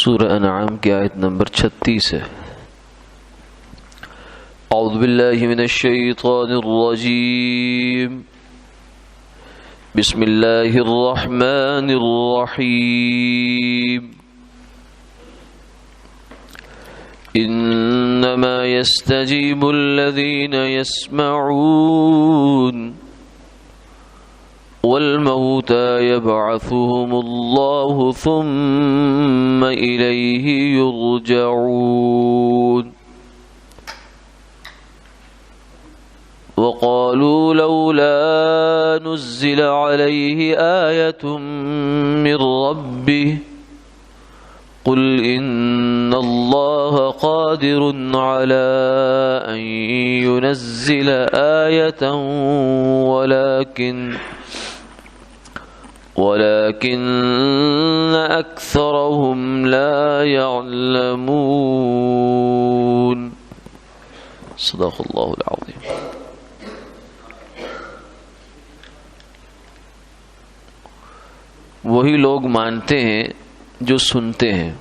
سورہ انعام کی آیت نمبر 36 ہے۔ اعوذ باللہ من الشیطان الرجیم، بسم اللہ الرحمن الرحیم۔ انما يستجيب الذين يسمعون والموتى يبعثهم الله ثم إليه يرجعون وقالوا لولا نزل عليه آية من ربه قل إن الله قادر على أن ينزل آية ولكن أكثرهم لا يعلمون۔ صدق اللہ العظیم۔ وہی لوگ مانتے ہیں جو سنتے ہیں،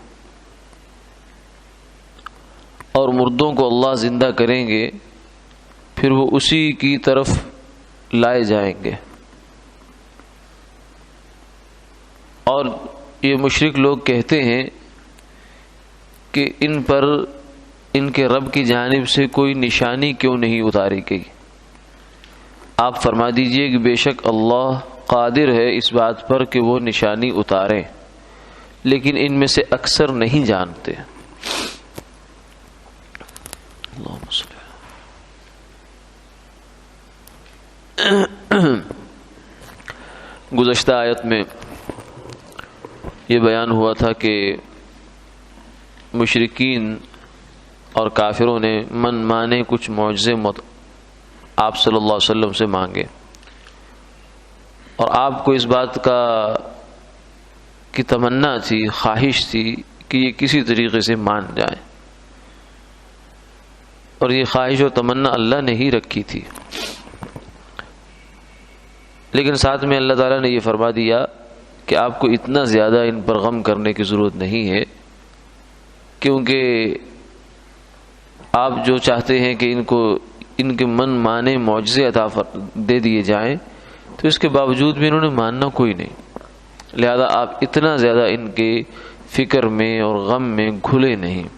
اور مردوں کو اللہ زندہ کریں گے، پھر وہ اسی کی طرف لائے جائیں گے۔ اور یہ مشرک لوگ کہتے ہیں کہ ان پر ان کے رب کی جانب سے کوئی نشانی کیوں نہیں اتاری گئی؟ آپ فرما دیجئے کہ بے شک اللہ قادر ہے اس بات پر کہ وہ نشانی اتارے، لیکن ان میں سے اکثر نہیں جانتے۔ اللہم صلی اللہ۔ گزشتہ آیت میں یہ بیان ہوا تھا کہ مشرکین اور کافروں نے من مانے کچھ معجزے آپ صلی اللہ علیہ وسلم سے مانگے، اور آپ کو اس بات کی تمنا تھی، خواہش تھی کہ یہ کسی طریقے سے مان جائیں، اور یہ خواہش و تمنا اللہ نے ہی رکھی تھی۔ لیکن ساتھ میں اللہ تعالیٰ نے یہ فرما دیا کہ آپ کو اتنا زیادہ ان پر غم کرنے کی ضرورت نہیں ہے، کیونکہ آپ جو چاہتے ہیں کہ ان کے من مانے معجزے عطا دے دیے جائیں، تو اس کے باوجود بھی انہوں نے ماننا کوئی نہیں، لہذا آپ اتنا زیادہ ان کے فکر میں اور غم میں گھلے نہیں۔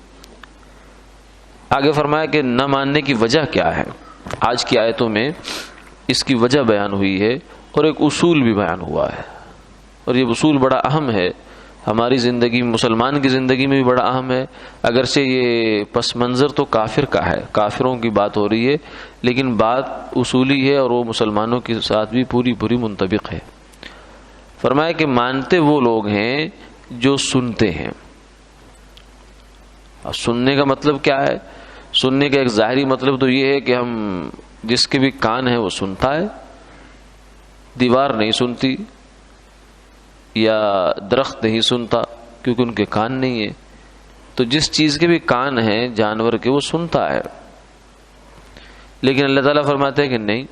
آگے فرمایا کہ نہ ماننے کی وجہ کیا ہے۔ آج کی آیتوں میں اس کی وجہ بیان ہوئی ہے، اور ایک اصول بھی بیان ہوا ہے، اور یہ اصول بڑا اہم ہے ہماری زندگی میں، مسلمان کی زندگی میں بھی بڑا اہم ہے۔ اگرچہ یہ پس منظر تو کافر کا ہے، کافروں کی بات ہو رہی ہے، لیکن بات اصولی ہے اور وہ مسلمانوں کے ساتھ بھی پوری منطبق ہے۔ فرمایا کہ مانتے وہ لوگ ہیں جو سنتے ہیں۔ اور سننے کا مطلب کیا ہے؟ سننے کا ایک ظاہری مطلب تو یہ ہے کہ ہم جس کے بھی کان ہیں وہ سنتا ہے، دیوار نہیں سنتی یا درخت نہیں سنتا کیونکہ ان کے کان نہیں ہیں، تو جس چیز کے بھی کان ہیں جانور کے وہ سنتا ہے۔ لیکن اللہ تعالیٰ فرماتے ہیں کہ نہیں،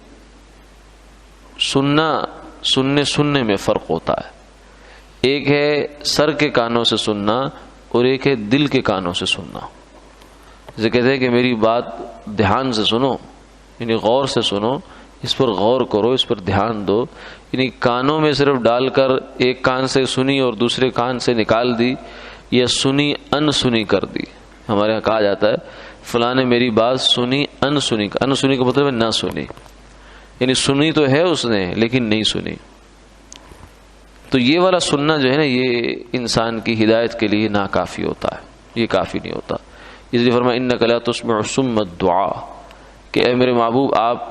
سننے میں فرق ہوتا ہے۔ ایک ہے سر کے کانوں سے سننا، اور ایک ہے دل کے کانوں سے سننا۔ جیسے کہتے ہیں کہ میری بات دھیان سے سنو، یعنی غور سے سنو، اس پر غور کرو، اس پر دھیان دو، یعنی کانوں میں صرف ڈال کر ایک کان سے سنی اور دوسرے کان سے نکال دی، یا سنی ان سنی کر دی۔ ہمارے یہاں کہا جاتا ہے فلاں نے میری بات سنی ان سنی کا مطلب ہے نہ سنی، یعنی سنی تو ہے اس نے لیکن نہیں سنی۔ تو یہ والا سننا جو ہے نا، یہ انسان کی ہدایت کے لیے ناکافی ہوتا ہے، یہ کافی نہیں ہوتا۔ اس لیے فرمایا انک لا تسمع الصم الدعاء، کہ اے میرے محبوب آپ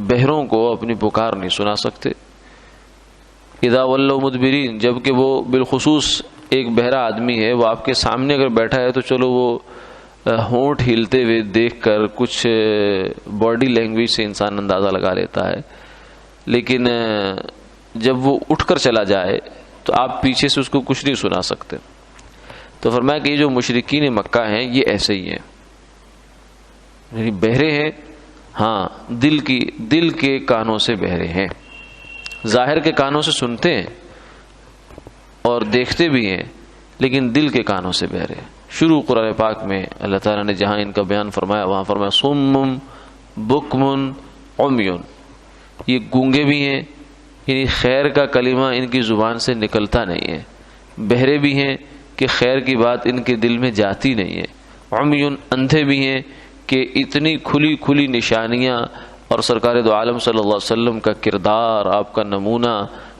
بہروں کو اپنی پکار نہیں سنا سکتے۔ اذا ولوا مدبرین، جبکہ وہ بالخصوص ایک بہرا آدمی ہے، وہ آپ کے سامنے اگر بیٹھا ہے تو چلو وہ ہونٹ ہلتے ہوئے دیکھ کر کچھ باڈی لینگویج سے انسان اندازہ لگا لیتا ہے، لیکن جب وہ اٹھ کر چلا جائے تو آپ پیچھے سے اس کو کچھ نہیں سنا سکتے۔ تو فرمایا کہ یہ جو مشرکین مکہ ہیں یہ ایسے ہی ہیں، یعنی بہرے ہیں، ہاں دل کے کانوں سے بہرے ہیں، ظاہر کے کانوں سے سنتے ہیں اور دیکھتے بھی ہیں، لیکن دل کے کانوں سے بہرے۔ شروع قرآن پاک میں اللہ تعالیٰ نے جہاں ان کا بیان فرمایا وہاں فرمایا صم بکم عمی، یہ گونگے بھی ہیں، یعنی خیر کا کلمہ ان کی زبان سے نکلتا نہیں ہے، بہرے بھی ہیں کہ خیر کی بات ان کے دل میں جاتی نہیں ہے، عمی اندھے بھی ہیں کہ اتنی کھلی کھلی نشانیاں اور سرکار دو عالم صلی اللہ علیہ وسلم کا کردار، آپ کا نمونہ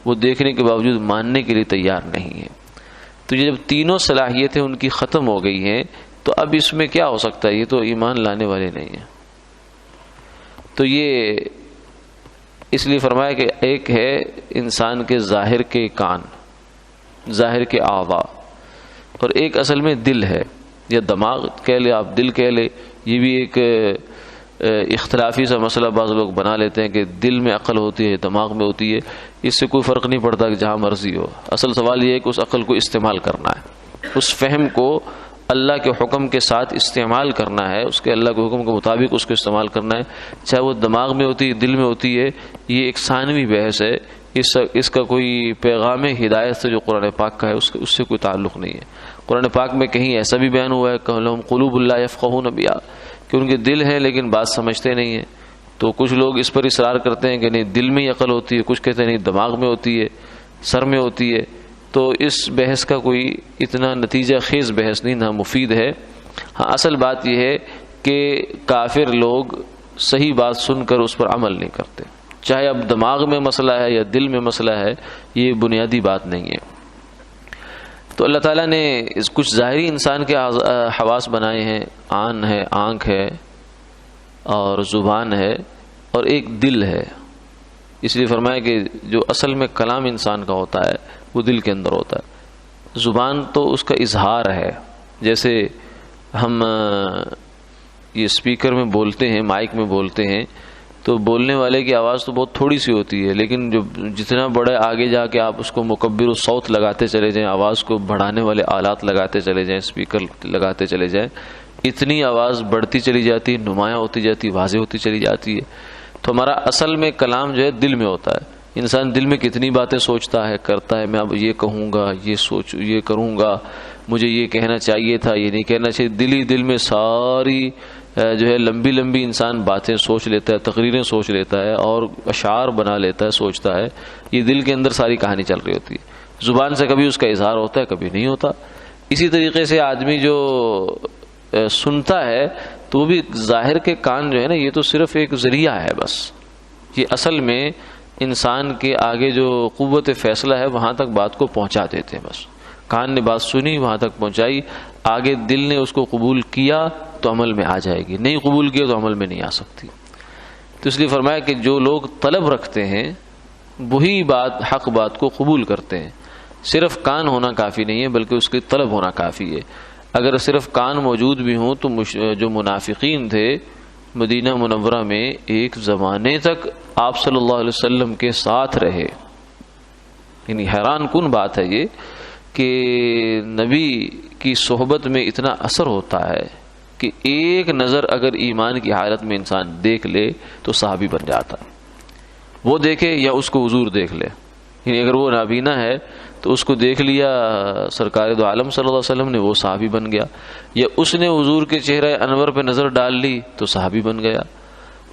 وہ دیکھنے کے باوجود ماننے کے لیے تیار نہیں ہے۔ تو یہ جب تینوں صلاحیتیں ان کی ختم ہو گئی ہیں تو اب اس میں کیا ہو سکتا ہے، یہ تو ایمان لانے والے نہیں ہیں۔ تو یہ اس لیے فرمایا کہ ایک ہے انسان کے ظاہر کے کان، ظاہر کے اعضاء، اور ایک اصل میں دل ہے، یا دماغ کہہ لے آپ، دل کہہ لے، یہ بھی ایک اختلافی سا مسئلہ بعض لوگ بنا لیتے ہیں کہ دل میں عقل ہوتی ہے، دماغ میں ہوتی ہے، اس سے کوئی فرق نہیں پڑتا کہ جہاں مرضی ہو۔ اصل سوال یہ ہے کہ اس عقل کو استعمال کرنا ہے، اس فہم کو اللہ کے حکم کے ساتھ استعمال کرنا ہے، اس کے اللہ کے حکم کے مطابق اس کو استعمال کرنا ہے، چاہے وہ دماغ میں ہوتی ہے دل میں ہوتی ہے۔ یہ ایک ثانوی بحث ہے، اس کا کوئی پیغام ہدایت سے جو قرآن پاک کا ہے اس سے کوئی تعلق نہیں ہے۔ قرآن پاک میں کہیں ایسا بھی بیان ہوا ہے کہ لہم قلوب لا یفقہون بہا، کہ ان کے دل ہیں لیکن بات سمجھتے نہیں ہیں۔ تو کچھ لوگ اس پر اصرار کرتے ہیں کہ نہیں دل میں ہی عقل ہوتی ہے، کچھ کہتے ہیں نہیں دماغ میں ہوتی ہے، سر میں ہوتی ہے۔ تو اس بحث کا کوئی اتنا نتیجہ خیز بحث نہیں، نہ مفید ہے۔ ہاں اصل بات یہ ہے کہ کافر لوگ صحیح بات سن کر اس پر عمل نہیں کرتے، چاہے اب دماغ میں مسئلہ ہے یا دل میں مسئلہ ہے، یہ بنیادی بات نہیں ہے۔ تو اللہ تعالیٰ نے کچھ ظاہری انسان کے حواس بنائے ہیں، آن ہے، آنکھ ہے اور زبان ہے اور ایک دل ہے۔ اس لیے فرمایا کہ جو اصل میں کلام انسان کا ہوتا ہے وہ دل کے اندر ہوتا ہے۔ زبان تو اس کا اظہار ہے، جیسے ہم یہ اسپیکر میں بولتے ہیں، مائک میں بولتے ہیں، تو بولنے والے کی آواز تو بہت تھوڑی سی ہوتی ہے، لیکن جو جتنا بڑے آگے جا کے آپ اس کو مکبر الصوت لگاتے چلے جائیں، آواز کو بڑھانے والے آلات لگاتے چلے جائیں، اسپیکر لگاتے چلے جائیں، اتنی آواز بڑھتی چلی جاتی ہے، نمایاں ہوتی جاتی ہے، واضح ہوتی چلی جاتی ہے۔ تو ہمارا اصل میں کلام جو ہے دل میں ہوتا ہے۔ انسان دل میں کتنی باتیں سوچتا ہے، کرتا ہے، میں اب یہ کہوں گا، یہ کروں گا، مجھے یہ کہنا چاہیے تھا، یہ نہیں کہنا چاہیے، دل ہی دل میں ساری جو ہے لمبی لمبی انسان باتیں سوچ لیتا ہے، تقریریں سوچ لیتا ہے اور اشعار بنا لیتا ہے، سوچتا ہے۔ یہ دل کے اندر ساری کہانی چل رہی ہوتی ہے، زبان سے کبھی اس کا اظہار ہوتا ہے، کبھی نہیں ہوتا۔ اسی طریقے سے آدمی جو سنتا ہے تو وہ بھی ظاہر کے کان جو ہے نا، یہ تو صرف ایک ذریعہ ہے بس، یہ اصل میں انسان کے آگے جو قوت فیصلہ ہے وہاں تک بات کو پہنچا دیتے ہیں بس۔ کان نے بات سنی، وہاں تک پہنچائی، آگے دل نے اس کو قبول کیا تو عمل میں آ جائے گی، نہیں قبول کیا تو عمل میں نہیں آ سکتی۔ تو اس لیے فرمایا کہ جو لوگ طلب رکھتے ہیں وہی بات، حق بات کو قبول کرتے ہیں۔ صرف کان ہونا کافی نہیں ہے بلکہ اس کی طلب ہونا کافی ہے۔ اگر صرف کان موجود بھی ہوں تو جو منافقین تھے مدینہ منورہ میں ایک زمانے تک آپ صلی اللہ علیہ وسلم کے ساتھ رہے، یعنی حیران کن بات ہے یہ کہ نبی کی صحبت میں اتنا اثر ہوتا ہے کہ ایک نظر اگر ایمان کی حالت میں انسان دیکھ لے تو صحابی بن جاتا، وہ دیکھے یا اس کو حضور دیکھ لے، یعنی اگر وہ نابینا ہے تو اس کو دیکھ لیا سرکار دو عالم صلی اللہ علیہ وسلم نے، وہ صحابی بن گیا، یا اس نے حضور کے چہرہ انور پہ نظر ڈال لی تو صحابی بن گیا۔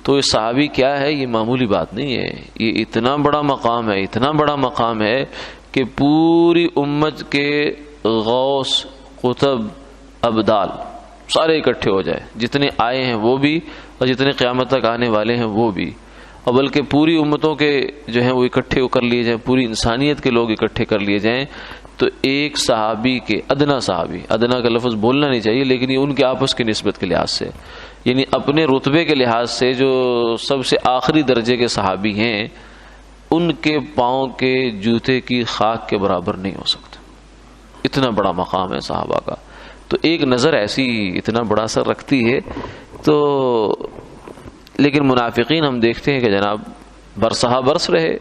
تو یہ صحابی کیا ہے، یہ معمولی بات نہیں ہے، یہ اتنا بڑا مقام ہے، اتنا بڑا مقام ہے کہ پوری امت کے غوث، قطب، ابدال سارے اکٹھے ہو جائے، جتنے آئے ہیں وہ بھی اور جتنے قیامت تک آنے والے ہیں وہ بھی، اور بلکہ پوری امتوں کے جو ہیں وہ اکٹھے کر لیے جائیں، پوری انسانیت کے لوگ اکٹھے کر لیے جائیں، تو ایک صحابی کے ادنا صحابی، ادنا کا لفظ بولنا نہیں چاہیے لیکن یہ ان کے آپس کی نسبت کے لحاظ سے، یعنی اپنے رتبے کے لحاظ سے جو سب سے آخری درجے کے صحابی ہیں ان کے پاؤں کے جوتے کی خاک کے برابر نہیں ہو سکتے، اتنا بڑا مقام ہے صحابہ کا۔ تو ایک نظر ایسی اتنا بڑا اثر رکھتی ہے۔ تو لیکن منافقین ہم دیکھتے ہیں کہ جناب برسہ برس رہے۔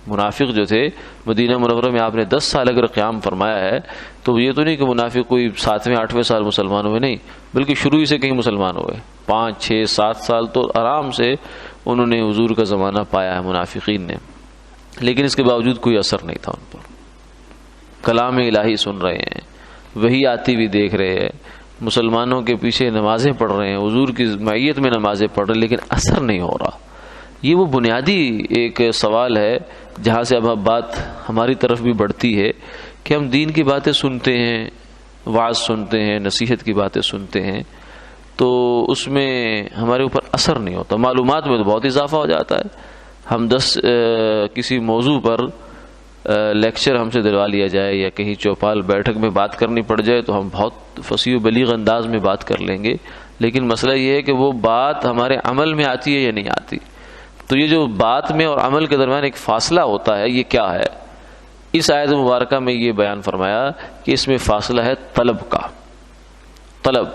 منافق جو تھے مدینہ منورہ میں آپ نے 10 سال اگر قیام فرمایا ہے تو یہ تو نہیں کہ منافق کوئی 7ویں 8ویں سال مسلمان ہوئے، نہیں، بلکہ شروع ہی سے کہیں مسلمان ہوئے، 5 6 7 سال تو آرام سے انہوں نے حضور کا زمانہ پایا ہے منافقین نے، لیکن اس کے باوجود کوئی اثر نہیں تھا ان پر، کلام الہی سن رہے ہیں، وہی آتی بھی دیکھ رہے ہیں، مسلمانوں کے پیچھے نمازیں پڑھ رہے ہیں، حضور کی معیت میں نمازیں پڑھ رہے ہیں، لیکن اثر نہیں ہو رہا۔ یہ وہ بنیادی ایک سوال ہے جہاں سے اب بات ہماری طرف بھی بڑھتی ہے کہ ہم دین کی باتیں سنتے ہیں، وعظ سنتے ہیں، نصیحت کی باتیں سنتے ہیں، تو اس میں ہمارے اوپر اثر نہیں ہوتا۔ معلومات میں تو بہت اضافہ ہو جاتا ہے، ہم کسی موضوع پر لیکچر ہم سے دلوا لیا جائے یا کہیں چوپال بیٹھک میں بات کرنی پڑ جائے تو ہم بہت فصیح و بلیغ انداز میں بات کر لیں گے، لیکن مسئلہ یہ ہے کہ وہ بات ہمارے عمل میں آتی ہے یا نہیں آتی۔ تو یہ جو بات میں اور عمل کے درمیان ایک فاصلہ ہوتا ہے، یہ کیا ہے؟ اس آیت مبارکہ میں یہ بیان فرمایا کہ اس میں فاصلہ ہے طلب کا۔ طلب،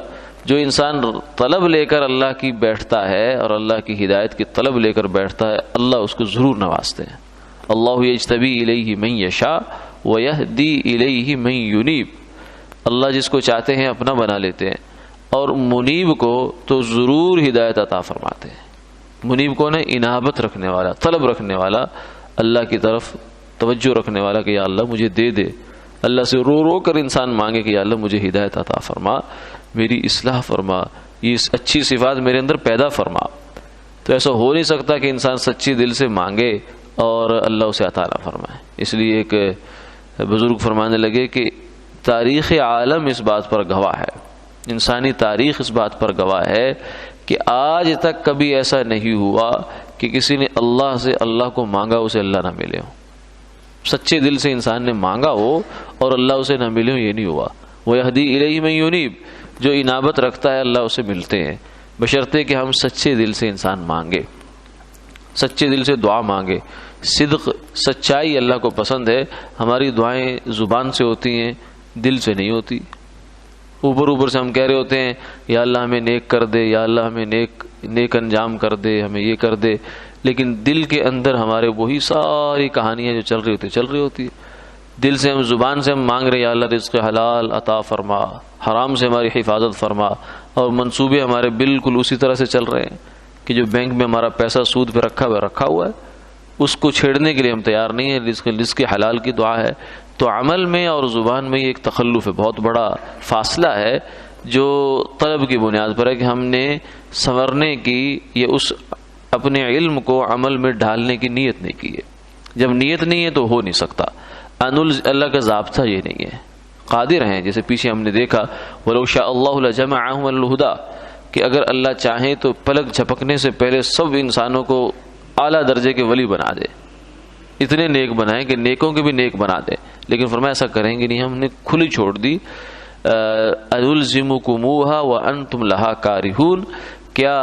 جو انسان طلب لے کر اللہ کی بیٹھتا ہے اور اللہ کی ہدایت کی طلب لے کر بیٹھتا ہے، اللہ اس کو ضرور نوازتے ہیں۔ اللہ یجتبی الیہ من یشاء ویہدی الیہ من ینیب، اللہ جس کو چاہتے ہیں اپنا بنا لیتے ہیں، اور منیب کو تو ضرور ہدایت عطا فرماتے ہیں۔ منیب کو نا انابت رکھنے والا، طلب رکھنے والا، اللہ کی طرف توجہ رکھنے والا کہ یا اللہ مجھے دے دے، اللہ سے رو رو کر انسان مانگے کہ یا اللہ مجھے ہدایت عطا فرما، میری اصلاح فرما، یہ اچھی صفات میرے اندر پیدا فرما۔ تو ایسا ہو نہیں سکتا کہ انسان سچی دل سے مانگے اور اللہ اسے عطا نہ فرمائے۔ اس لیے ایک بزرگ فرمانے لگے کہ تاریخ عالم اس بات پر گواہ ہے، انسانی تاریخ اس بات پر گواہ ہے کہ آج تک کبھی ایسا نہیں ہوا کہ کسی نے اللہ سے اللہ کو مانگا اسے اللہ نہ ملے ہو۔ سچے دل سے انسان نے مانگا ہو اور اللہ اسے نہ ملے ہو، یہ نہیں ہوا۔ وَيَهْدِي إِلَيْهِ مَن يُنِيبُ، جو انابت رکھتا ہے اللہ اسے ملتے ہیں، بشرطے کہ ہم سچے دل سے انسان مانگے، سچے دل سے دعا مانگے۔ صدق، سچائی اللہ کو پسند ہے۔ ہماری دعائیں زبان سے ہوتی ہیں، دل سے نہیں ہوتی۔ اوپر اوپر سے ہم کہہ رہے ہوتے ہیں یا اللہ ہمیں نیک کر دے، یا اللہ ہمیں نیک انجام کر دے، ہمیں یہ کر دے، لیکن دل کے اندر ہمارے وہی ساری کہانیاں جو چل رہی ہوتی ہے۔ دل سے ہم، زبان سے ہم مانگ رہے ہیں یا اللہ رزق حلال عطا فرما، حرام سے ہماری حفاظت فرما، اور منصوبے ہمارے بالکل اسی طرح سے چل رہے ہیں کہ جو بینک میں ہمارا پیسہ سود پہ رکھا ہوا ہے، اس کو چھیڑنے کے لیے ہم تیار نہیں ہیں۔ رزق حلال کی دعا ہے۔ تو عمل میں اور زبان میں ایک تخلف ہے، بہت بڑا فاصلہ ہے جو طلب کی بنیاد پر ہے کہ ہم نے سنورنے کی یا اس اپنے علم کو عمل میں ڈالنے کی نیت نہیں کی ہے۔ جب نیت نہیں ہے تو ہو نہیں سکتا۔ اللہ کا ضابطہ یہ نہیں ہے۔ قادر ہیں، جیسے پیچھے ہم نے دیکھا وَلَوْ شَاءَ اللَّهُ لَجَمَعَهُمْ عَلَى الْهُدَىٰ، کہ اگر اللہ چاہیں تو پلک جھپکنے سے پہلے سب انسانوں کو اعلیٰ درجے کے ولی بنا دے، اتنے نیک بنائیں کہ نیکوں کے بھی نیک بنا دے، لیکن فرمایا ایسا کریں گے نہیں۔ ہم نے کھلی چھوڑ دی، أَنُلْزِمُكُمُوهَا وَأَنْتُمْ لَهَا كَارِهُونَ، کیا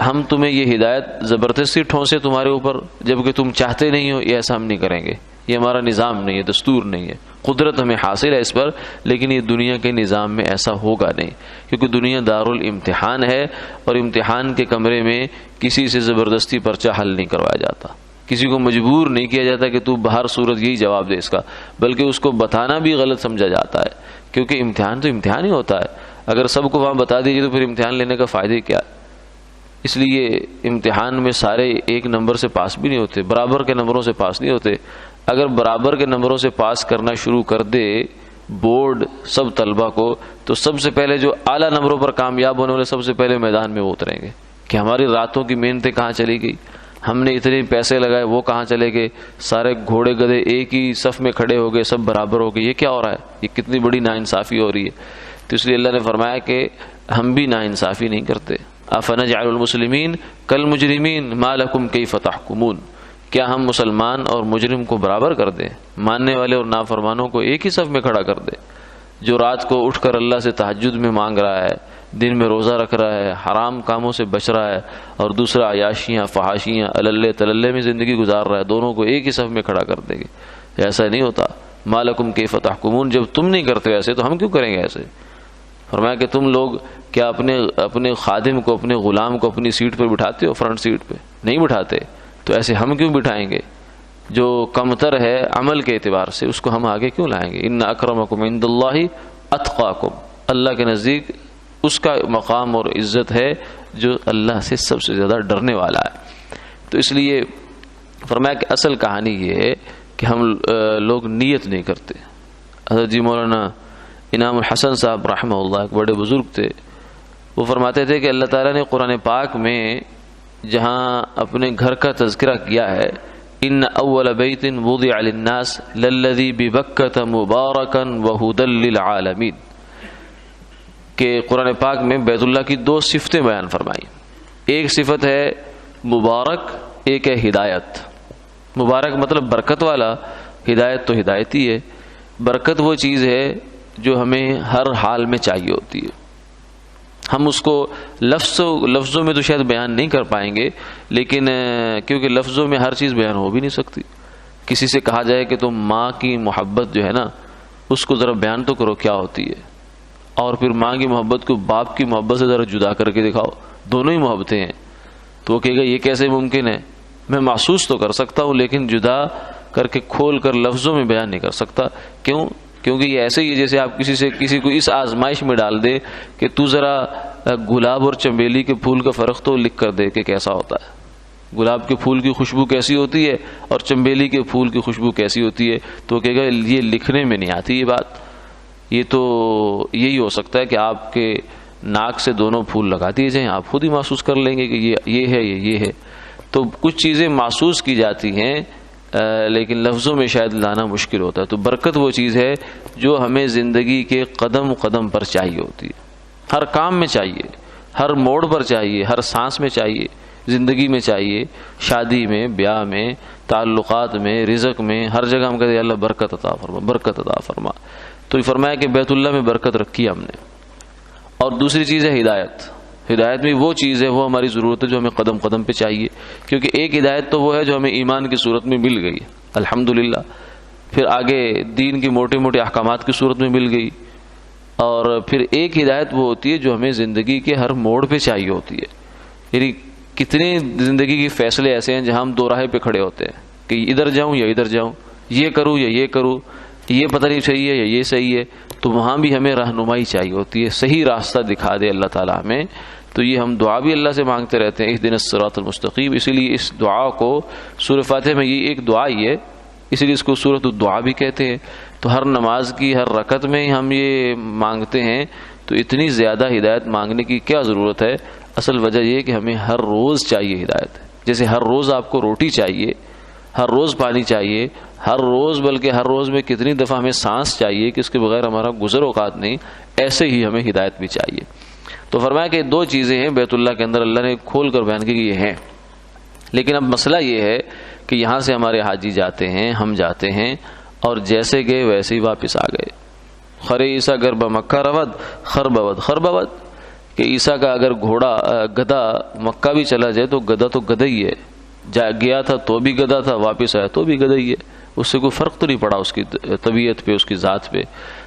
ہم تمہیں یہ ہدایت زبردستی ٹھونسے تمہارے اوپر جبکہ تم چاہتے نہیں ہو؟ یہ ایسا ہم نہیں کریں گے، یہ ہمارا نظام نہیں ہے، دستور نہیں ہے۔ قدرت ہمیں حاصل ہے اس پر، لیکن یہ دنیا کے نظام میں ایسا ہوگا نہیں، کیونکہ دنیا دارالامتحان ہے، اور امتحان کے کمرے میں کسی سے زبردستی پرچہ حل نہیں کروایا جاتا، کسی کو مجبور نہیں کیا جاتا کہ تو بہر صورت یہی جواب دے اس کا، بلکہ اس کو بتانا بھی غلط سمجھا جاتا ہے، کیونکہ امتحان تو امتحان ہی ہوتا ہے۔ اگر سب کو وہاں بتا دیجیے تو پھر امتحان لینے کا فائدہ کیا ہے؟ اس لیے امتحان میں سارے ایک نمبر سے پاس بھی نہیں ہوتے، برابر کے نمبروں سے پاس نہیں ہوتے۔ اگر برابر کے نمبروں سے پاس کرنا شروع کر دے بورڈ سب طلبہ کو، تو سب سے پہلے جو اعلیٰ نمبروں پر کامیاب ہونے والے سب سے پہلے میدان میں وہ اتریں گے کہ ہماری راتوں کی محنتیں کہاں چلی گئی، ہم نے اتنے پیسے لگائے وہ کہاں چلے گئے، سارے گھوڑے گدھے ایک ہی صف میں کھڑے ہو گئے، سب برابر ہو گئے، یہ کیا ہو رہا ہے؟ یہ کتنی بڑی ناانصافی ہو رہی ہے۔ تو اس لیے اللہ نے فرمایا کہ ہم بھی ناانصافی نہیں کرتے۔ افنجعل المسلمین کالمجرمین ما لکم کیف تحکمون، کیا ہم مسلمان اور مجرم کو برابر کر دیں، ماننے والے اور نافرمانوں کو ایک ہی صف میں کھڑا کر دیں؟ جو رات کو اٹھ کر اللہ سے تہجد میں مانگ رہا ہے، دن میں روزہ رکھ رہا ہے، حرام کاموں سے بچ رہا ہے، اور دوسرا عیاشیاں فحاشیاں اللے تللے میں زندگی گزار رہا ہے، دونوں کو ایک ہی صف میں کھڑا کر دیں گے؟ ایسا نہیں ہوتا۔ ما لکم کیف تحکمون، جب تم نہیں کرتے ایسے تو ہم کیوں کریں گے ایسے؟ فرمایا کہ تم لوگ کیا اپنے خادم کو، اپنے غلام کو اپنی سیٹ پر بٹھاتے ہو؟ فرنٹ سیٹ پہ نہیں بٹھاتے، تو ایسے ہم کیوں بٹھائیں گے؟ جو کمتر ہے عمل کے اعتبار سے اس کو ہم آگے کیوں لائیں گے؟ ان اکرمکم عند اللہ اتقاکم، اللہ کے نزدیک اس کا مقام اور عزت ہے جو اللہ سے سب سے زیادہ ڈرنے والا ہے۔ تو اس لیے فرمایا کہ اصل کہانی یہ ہے کہ ہم لوگ نیت نہیں کرتے۔ حضرت جی مولانا انعام الحسن صاحب رحمہ اللہ ایک بڑے بزرگ تھے، وہ فرماتے تھے کہ اللہ تعالیٰ نے قرآن پاک میں جہاں اپنے گھر کا تذکرہ کیا ہے، ان اول بیت وضع للناس للذی ببکۃ مبارکا وہدی للعالمین، کہ قرآن پاک میں بیت اللہ کی دو صفتیں بیان فرمائی، ایک صفت ہے مبارک، ایک ہے ہدایت۔ مبارک مطلب برکت والا، ہدایت تو ہدایت ہی ہے۔ برکت وہ چیز ہے جو ہمیں ہر حال میں چاہیے ہوتی ہے، ہم اس کو لفظوں میں تو شاید بیان نہیں کر پائیں گے، لیکن کیونکہ لفظوں میں ہر چیز بیان ہو بھی نہیں سکتی۔ کسی سے کہا جائے کہ تم ماں کی محبت جو ہے نا اس کو ذرا بیان تو کرو کیا ہوتی ہے، اور پھر ماں کی محبت کو باپ کی محبت سے ذرا جدا کر کے دکھاؤ، دونوں ہی محبتیں ہیں، تو وہ کہے گا یہ کیسے ممکن ہے؟ میں محسوس تو کر سکتا ہوں لیکن جدا کر کے کھول کر لفظوں میں بیان نہیں کر سکتا۔ کیوں؟ کیونکہ یہ ایسے ہی ہے جیسے آپ کسی کو اس آزمائش میں ڈال دے کہ تو ذرا گلاب اور چنبیلی کے پھول کا فرق تو لکھ کر دے کہ کیسا ہوتا ہے، گلاب کے پھول کی خوشبو کیسی ہوتی ہے اور چنبیلی کے پھول کی خوشبو کیسی ہوتی ہے، تو کہے گا یہ لکھنے میں نہیں آتی یہ بات۔ یہ تو یہی ہو سکتا ہے کہ آپ کے ناک سے دونوں پھول لگا دیے جائیں، آپ خود ہی محسوس کر لیں گے کہ یہ ہے یہ ہے۔ تو کچھ چیزیں محسوس کی جاتی ہیں لیکن لفظوں میں شاید لانا مشکل ہوتا ہے۔ تو برکت وہ چیز ہے جو ہمیں زندگی کے قدم قدم پر چاہیے ہوتی ہے، ہر کام میں چاہیے، ہر موڑ پر چاہیے، ہر سانس میں چاہیے، زندگی میں چاہیے، شادی میں، بیاہ میں، تعلقات میں، رزق میں، ہر جگہ ہم کہتے ہیں اللہ برکت عطا فرما، برکت عطا فرما۔ تو یہ فرمایا کہ بیت اللہ میں برکت رکھی ہم نے۔ اور دوسری چیز ہے ہدایت۔ ہدایت میں وہ چیز ہے، وہ ہماری ضرورت ہے جو ہمیں قدم قدم پہ چاہیے، کیونکہ ایک ہدایت تو وہ ہے جو ہمیں ایمان کی صورت میں مل گئی الحمدللہ، پھر آگے دین کی موٹے موٹے احکامات کی صورت میں مل گئی، اور پھر ایک ہدایت وہ ہوتی ہے جو ہمیں زندگی کے ہر موڑ پہ چاہیے ہوتی ہے۔ یعنی کتنے زندگی کے فیصلے ایسے ہیں جہاں ہم دو راہے پہ کھڑے ہوتے ہیں کہ ادھر جاؤں یا ادھر جاؤں، یہ کروں یا یہ کروں، یہ پتہ نہیں صحیح ہے یا یہ صحیح ہے، تو وہاں بھی ہمیں رہنمائی چاہیے ہوتی ہے، صحیح راستہ دکھا دے اللہ تعالیٰ ہمیں۔ تو یہ ہم دعا بھی اللہ سے مانگتے رہتے ہیں اہدنا الصراط المستقیم، اسی لیے اس دعا کو سورہ فاتحہ میں یہ ایک دعا ہی ہے، اسی لیے اس کو سورۃ الدعا بھی کہتے ہیں۔ تو ہر نماز کی ہر رکعت میں ہم یہ مانگتے ہیں، تو اتنی زیادہ ہدایت مانگنے کی کیا ضرورت ہے؟ اصل وجہ یہ ہے کہ ہمیں ہر روز چاہیے ہدایت، جیسے ہر روز آپ کو روٹی چاہیے، ہر روز پانی چاہیے، ہر روز بلکہ ہر روز میں کتنی دفعہ ہمیں سانس چاہیے کہ اس کے بغیر ہمارا گزر اوقات نہیں، ایسے ہی ہمیں ہدایت بھی چاہیے۔ تو فرمایا کہ دو چیزیں ہیں بیت اللہ کے اندر، اللہ نے کھول کر بیان کی کہ یہ ہیں، لیکن اب مسئلہ یہ ہے کہ یہاں سے ہمارے حاجی جاتے ہیں، ہم جاتے ہیں، اور جیسے گئے ویسے ہی واپس آ گئے۔ خر عیسیٰ گر بمکہ رود خر بود خر بود، کہ عیسیٰ کا اگر گھوڑا گدھا مکہ بھی چلا جائے تو گدھا ہی ہے، گیا تھا تو بھی گدھا تھا، واپس آیا تو بھی گدھا ہی ہے، اس سے کوئی فرق تو نہیں پڑا اس کی طبیعت پہ، اس کی ذات پہ۔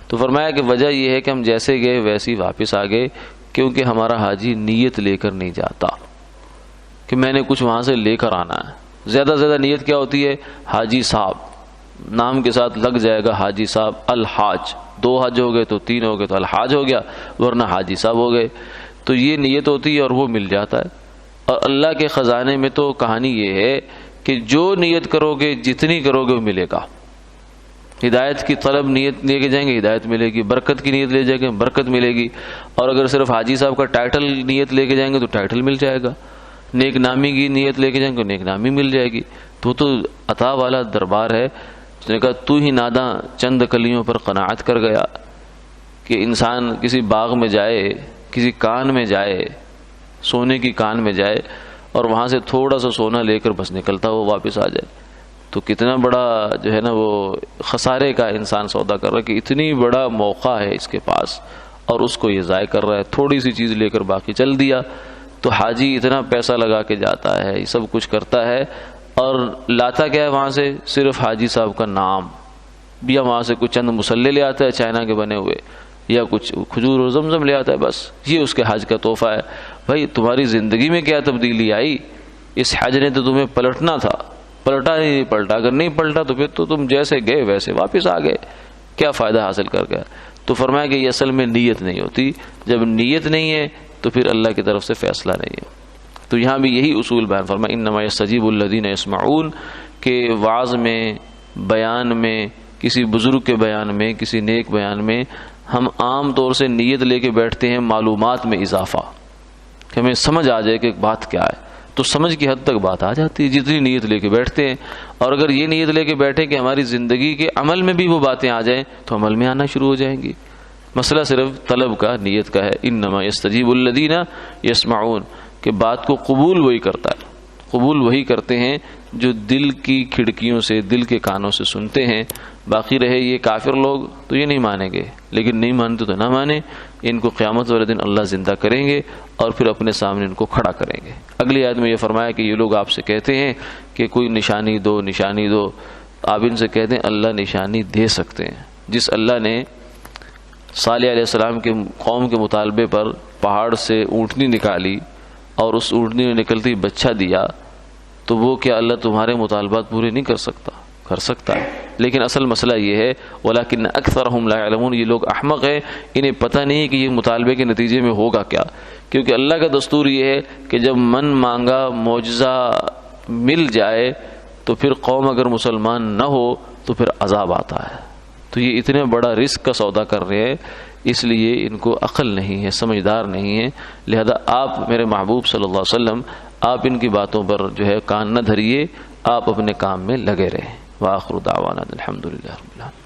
تو فرمایا کہ وجہ یہ ہے کہ ہم جیسے گئے ویسے ہی واپس آ گئے، کیونکہ ہمارا حاجی نیت لے کر نہیں جاتا کہ میں نے کچھ وہاں سے لے کر آنا ہے۔ زیادہ سے زیادہ نیت کیا ہوتی ہے؟ حاجی صاحب نام کے ساتھ لگ جائے گا، حاجی صاحب الحاج، 2 حج ہو گئے تو 3 ہو گئے تو الحاج ہو گیا، ورنہ حاجی صاحب ہو گئے۔ تو یہ نیت ہوتی ہے اور وہ مل جاتا ہے۔ اور اللہ کے خزانے میں تو کہانی یہ ہے کہ جو نیت کرو گے، جتنی کرو گے وہ ملے گا۔ ہدایت کی طلب نیت لے کے جائیں گے، ہدایت ملے گی، برکت کی نیت لے جائیں گے، برکت ملے گی، اور اگر صرف حاجی صاحب کا ٹائٹل نیت لے کے جائیں گے تو ٹائٹل مل جائے گا، نیک نامی کی نیت لے کے جائیں گے نیک نامی مل جائے گی۔ تو عطا والا دربار ہے۔ اس نے کہا تو ہی ناداں چند کلیوں پر قناعت کر گیا، کہ انسان کسی باغ میں جائے، کسی کان میں جائے، سونے کی کان میں جائے، اور وہاں سے تھوڑا سا سونا لے کر بس نکلتا وہ واپس آ جائے، تو کتنا بڑا جو ہے نا وہ خسارے کا انسان سودا کر رہا ہے کہ اتنی بڑا موقع ہے اس کے پاس اور اس کو یہ ضائع کر رہا ہے، تھوڑی سی چیز لے کر باقی چل دیا۔ تو حاجی اتنا پیسہ لگا کے جاتا ہے، یہ سب کچھ کرتا ہے، اور لاتا کیا ہے وہاں سے؟ صرف حاجی صاحب کا نام، یا وہاں سے کچھ چند مسلے لے آتا ہے چائنا کے بنے ہوئے، یا کچھ کھجور و زمزم لے آتا ہے، بس یہ اس کے حج کا تحفہ ہے۔ بھائی تمہاری زندگی میں کیا تبدیلی آئی؟ اس حج نے تو تمہیں پلٹنا تھا، پلٹا نہیں پلٹا، اگر نہیں پلٹا تو پھر تو تم جیسے گئے ویسے واپس آ گئے، کیا فائدہ حاصل کر گیا؟ تو فرمایا کہ یہ اصل میں نیت نہیں ہوتی، جب نیت نہیں ہے تو پھر اللہ کی طرف سے فیصلہ نہیں ہے۔ تو یہاں بھی یہی اصول بیان فرمایا انما یستجیب الذین یسمعون، کہ وعظ میں، بیان میں، کسی بزرگ کے بیان میں، کسی نیک بیان میں ہم عام طور سے نیت لے کے بیٹھتے ہیں معلومات میں اضافہ، کہ ہمیں سمجھ آ جائے کہ بات کیا ہے، تو سمجھ کی حد تک بات آ جاتی ہے جتنی نیت لے کے بیٹھتے ہیں. اور اگر یہ نیت لے کے بیٹھیں کہ ہماری زندگی کے عمل میں بھی وہ باتیں آ جائیں تو عمل میں آنا شروع ہو جائیں گی. مسئلہ صرف طلب کا، نیت کا ہے. انما یستجیب الذین یسمعون، کہ بات کو قبول وہی کرتا ہے، قبول وہی کرتے ہیں جو دل کی کھڑکیوں سے، دل کے کانوں سے سنتے ہیں. باقی رہے یہ کافر لوگ تو یہ نہیں مانیں گے، لیکن نہیں مانتے تو نہ مانیں. ان کو قیامت والے دن اللہ زندہ کریں گے اور پھر اپنے سامنے ان کو کھڑا کریں گے. اگلی آیت میں یہ فرمایا کہ یہ لوگ آپ سے کہتے ہیں کہ کوئی نشانی دو، نشانی دو. آپ ان سے کہتے ہیں اللہ نشانی دے سکتے ہیں. جس اللہ نے صالح علیہ السلام کے قوم کے مطالبے پر پہاڑ سے اونٹنی نکالی اور اس اونٹنی میں نکلتی بچہ دیا، تو وہ کیا اللہ تمہارے مطالبات پورے نہیں کر سکتا؟ کر سکتا ہے. لیکن اصل مسئلہ یہ ہے وَلَكِنَّ أَكْثَرَهُمْ لَا يَعْلَمُونَ، یہ لوگ احمق ہیں، انہیں پتہ نہیں کہ یہ مطالبے کے نتیجے میں ہوگا کیا. کیونکہ اللہ کا دستور یہ ہے کہ جب من مانگا معجزہ مل جائے تو پھر قوم اگر مسلمان نہ ہو تو پھر عذاب آتا ہے. تو یہ اتنے بڑا رزق کا سودا کر رہے ہیں، اس لیے ان کو عقل نہیں ہے، سمجھدار نہیں ہے. لہذا آپ میرے محبوب صلی اللہ علیہ وسلم، آپ ان کی باتوں پر جو ہے کان نہ دھریے، آپ اپنے کام میں لگے رہیں. وآخر دعوانا الحمدللہ رب العالمین.